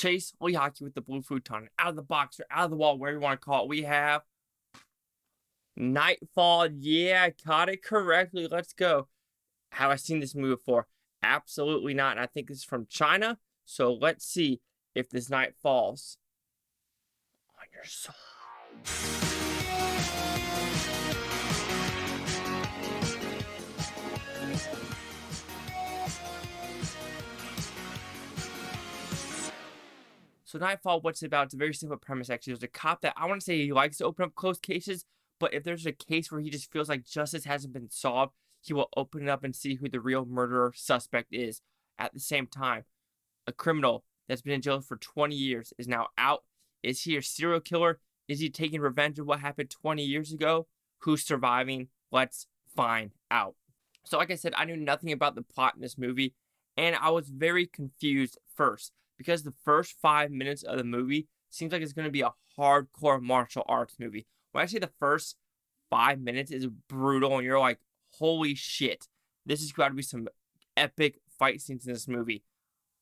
chase Hei-Yi with the blue futon. Out of the box or out of the wall, wherever you want to call it, we have Nightfall. Yeah, I caught it correctly. Let's go. Have I seen this movie before? Absolutely not. And I think this is from China. So let's see if this night falls on your soul. So Nightfall, what's it about? It's a very simple premise, actually. There's a cop that I want to say he likes to open up closed cases, but if there's a case where he just feels like justice hasn't been solved, he will open it up and see who the real murderer suspect is. At the same time, a criminal that's been in jail for 20 years is now out. Is he a serial killer? Is he taking revenge of what happened 20 years ago? Who's surviving? Let's find out. So like I said, I knew nothing about the plot in this movie, and I was very confused first because the first 5 minutes of the movie seems like it's going to be a hardcore martial arts movie. When I say the first 5 minutes is brutal and you're like, holy shit, this is got to be some epic fight scenes in this movie.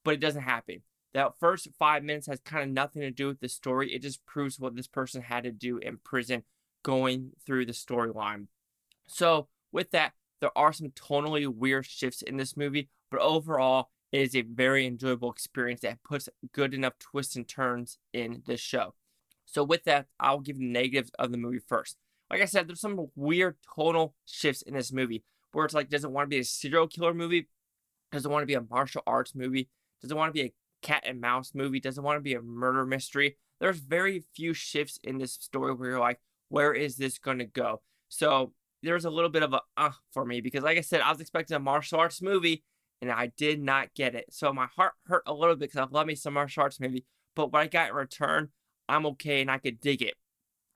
But it doesn't happen. That first 5 minutes has kind of nothing to do with the story. It just proves what this person had to do in prison going through the storyline. So with that, there are some tonally weird shifts in this movie, but overall, it is a very enjoyable experience that puts good enough twists and turns in this show. So with that, I'll give the negatives of the movie first. Like I said, there's some weird tonal shifts in this movie where it's like, doesn't want to be a serial killer movie, doesn't want to be a martial arts movie, doesn't want to be a cat and mouse movie, doesn't want to be a murder mystery. There's very few shifts in this story where you're like, where is this going to go? So there's a little bit of a for me because like I said, I was expecting a martial arts movie and I did not get it. So my heart hurt a little bit because I love me some martial arts movie, but what I got in return, I'm okay and I could dig it.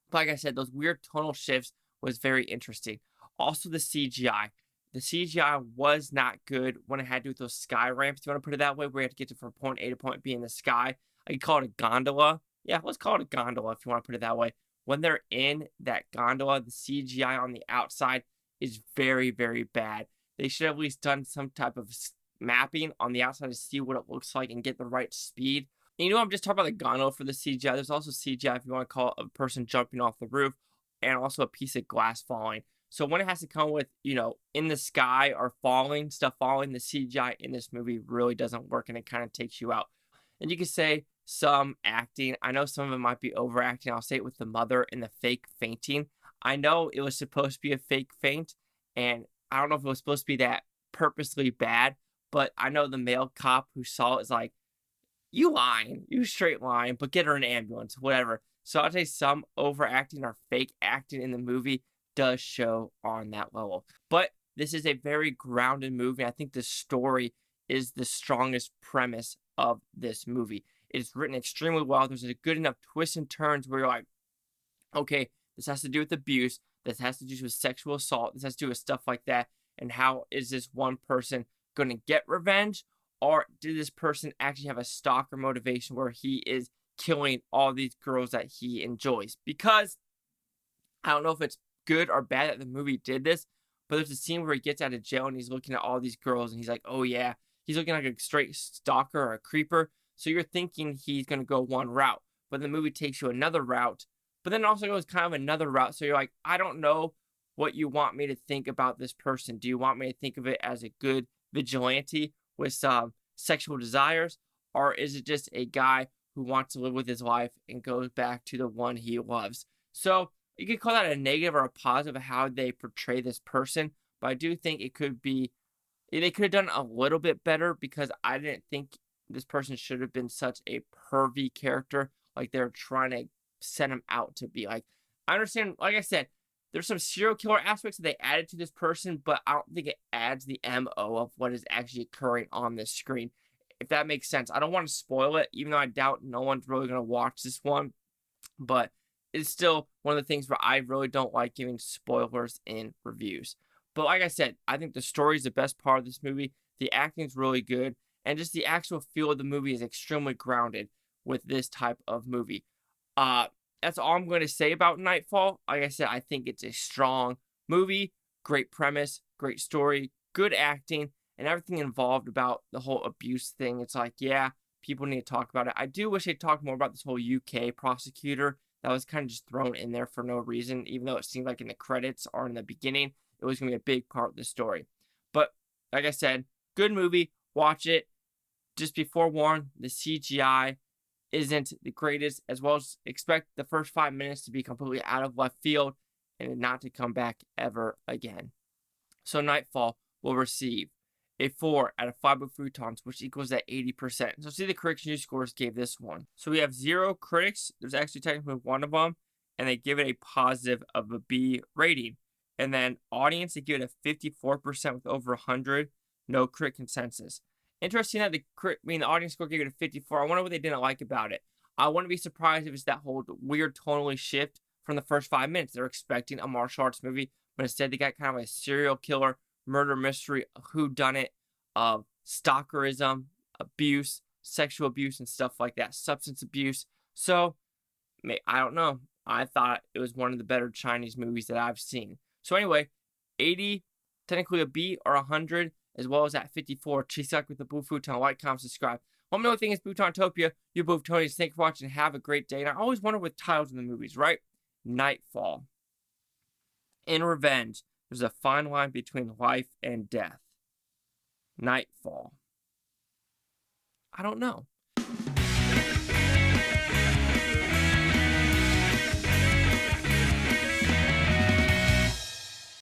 But like I said, those weird tonal shifts was very interesting. Also the CGI. The CGI was not good when it had to do with those sky ramps, if you want to put it that way, where you have to get to from point A to point B in the sky. I could call it a gondola. Yeah, let's call it a gondola if you want to put it that way. When they're in that gondola, the CGI on the outside is very, very bad. They should have at least done some type of mapping on the outside to see what it looks like and get the right speed. And I'm just talking about the gondola for the CGI. There's also CGI if you want to call it a person jumping off the roof and also a piece of glass falling. So when it has to come with, in the sky or stuff falling, the CGI in this movie really doesn't work and it kind of takes you out. And you could say some acting. I know some of it might be overacting. I'll say it with the mother and the fake fainting. I know it was supposed to be a fake faint, and I don't know if it was supposed to be that purposely bad, but I know the male cop who saw it is like, you lying, you straight lying, but get her an ambulance, whatever. So I'd say some overacting or fake acting in the movie does show on that level. But this is a very grounded movie. I think the story is the strongest premise of this movie. It's written extremely well. There's a good enough twists and turns where you're like, okay, this has to do with abuse. This has to do with sexual assault. This has to do with stuff like that. And how is this one person going to get revenge? Or did this person actually have a stalker motivation where he is killing all these girls that he enjoys? Because I don't know if it's good or bad that the movie did this, but there's a scene where he gets out of jail and he's looking at all these girls and he's like, oh yeah, he's looking like a straight stalker or a creeper. So you're thinking he's going to go one route, but the movie takes you another route, but then also goes kind of another route. So you're like, I don't know what you want me to think about this person. Do you want me to think of it as a good vigilante with some sexual desires, or is it just a guy who wants to live with his life and goes back to the one he loves? So you could call that a negative or a positive of how they portray this person, but I do think it could be, they could have done a little bit better because I didn't think this person should have been such a pervy character like they're trying to set him out to be. Like, I understand, like I said, there's some serial killer aspects that they added to this person, but I don't think it adds the MO of what is actually occurring on this screen, if that makes sense. I don't want to spoil it, even though I doubt no one's really going to watch this one, but it's still one of the things where I really don't like giving spoilers in reviews. But like I said, I think the story is the best part of this movie. The acting is really good, and just the actual feel of the movie is extremely grounded with this type of movie. That's all I'm going to say about Nightfall. Like I said, I think it's a strong movie, great premise, great story, good acting, and everything involved about the whole abuse thing. It's like, yeah, People need to talk about it. I do wish they talked more about this whole UK prosecutor that was kind of just thrown in there for no reason, even though it seemed like in the credits or in the beginning, it was going to be a big part of the story. But like I said, good movie. Watch it. Just be forewarned, the CGI isn't the greatest, as well as expect the first 5 minutes to be completely out of left field and not to come back ever again. So Nightfall will receive a 4 out of 5 Futons, which equals that 80%. So see the critics' news scores gave this one. So we have 0 critics. There's actually technically one of them, and they give it a positive of a B rating. And then audience, they give it a 54% with over 100. No critic consensus. Interesting that the audience score gave it a 54. I wonder what they didn't like about it. I wouldn't be surprised if it's that whole weird tonally shift from the first 5 minutes. They're expecting a martial arts movie, but instead they got kind of a serial killer, murder mystery, whodunit, stalkerism, abuse, sexual abuse, and stuff like that, substance abuse. So, I don't know. I thought it was one of the better Chinese movies that I've seen. So anyway, 80, technically a B, or 100, as well as at 54. Chi-Yeung with the Boo Futon. Like, comment, subscribe. Let me know what you think is Butontopia. You Bootonians, thank you for watching. Have a great day. And I always wonder with titles in the movies, right? Nightfall. In Revenge, there's a fine line between life and death. Nightfall. I don't know.